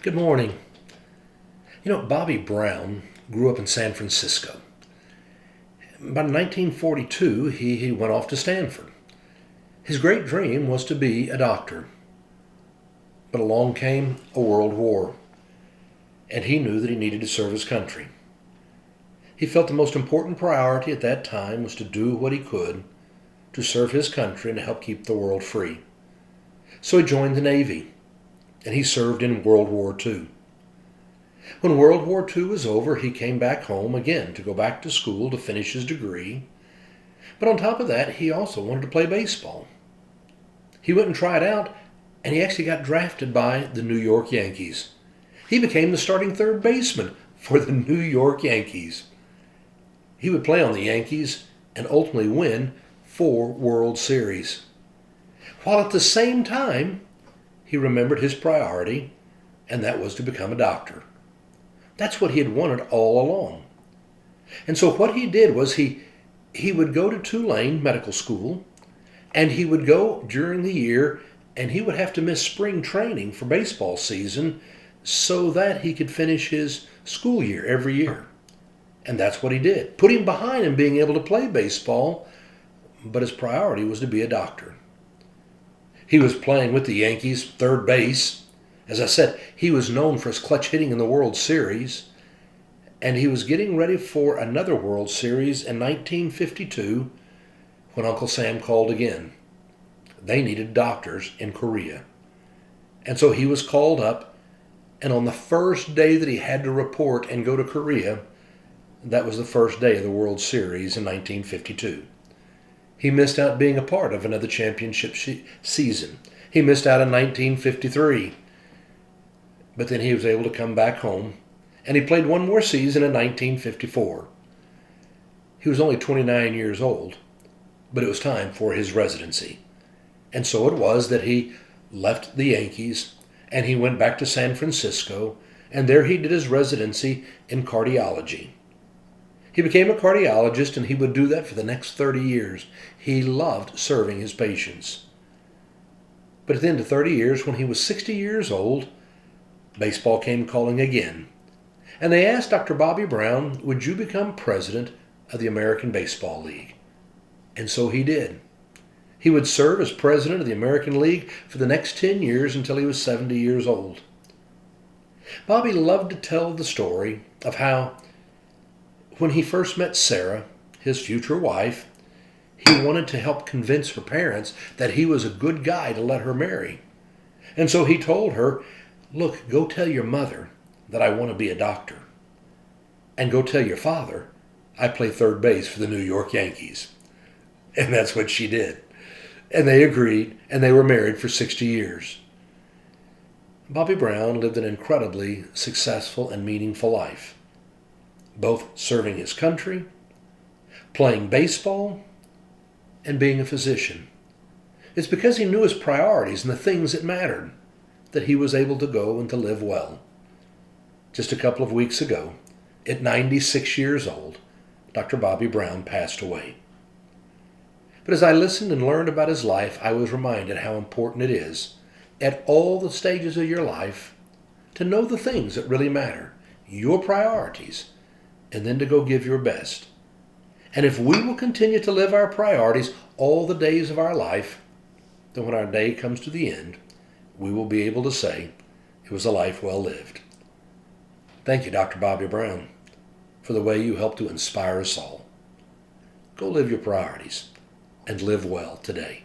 Good morning. Bobby Brown grew up in San Francisco. By 1942, he went off to Stanford. His great dream was to be a doctor. But along came a world war, and he knew that he needed to serve his country. He felt the most important priority at that time was to do what he could to serve his country and to help keep the world free. So he joined the Navy, and he served in World War II. When World War II was over, he came back home again to go back to school to finish his degree. But on top of that, he also wanted to play baseball. He went and tried out, and he actually got drafted by the New York Yankees. He became the starting third baseman for the New York Yankees. He would play on the Yankees and ultimately win 4 World Series. While at the same time, he remembered his priority, and that was to become a doctor. That's what he had wanted all along. And so what he did was he would go to Tulane Medical School, and he would go during the year, and he would have to miss spring training for baseball season so that he could finish his school year every year. And that's what he did. Put him behind in being able to play baseball, but his priority was to be a doctor. He was playing with the Yankees, third base. As I said, he was known for his clutch hitting in the World Series, and he was getting ready for another World Series in 1952 when Uncle Sam called again. They needed doctors in Korea. And so he was called up, and on the first day that he had to report and go to Korea, that was the first day of the World Series in 1952. He missed out being a part of another championship season. He missed out in 1953. But then he was able to come back home, and he played one more season in 1954. He was only 29 years old, but it was time for his residency. And so it was that he left the Yankees, and he went back to San Francisco, and there he did his residency in cardiology. He became a cardiologist, and he would do that for the next 30 years. He loved serving his patients. But at the end of 30 years, when he was 60 years old, baseball came calling again. And they asked Dr. Bobby Brown, would you become president of the American Baseball League? And so he did. He would serve as president of the American League for the next 10 years until he was 70 years old. Bobby loved to tell the story of how when he first met Sarah, his future wife, he wanted to help convince her parents that he was a good guy to let her marry. And so he told her, look, go tell your mother that I want to be a doctor. And go tell your father I play third base for the New York Yankees. And that's what she did. And they agreed, and they were married for 60 years. Bobby Brown lived an incredibly successful and meaningful life, both serving his country, playing baseball, and being a physician. It's because he knew his priorities and the things that mattered that he was able to go and to live well. Just a couple of weeks ago, at 96 years old, Dr. Bobby Brown passed away. But as I listened and learned about his life, I was reminded how important it is, at all the stages of your life, to know the things that really matter, your priorities, and then to go give your best. And if we will continue to live our priorities all the days of our life, then when our day comes to the end, we will be able to say it was a life well lived. Thank you, Dr. Bobby Brown, for the way you helped to inspire us all. Go live your priorities and live well today.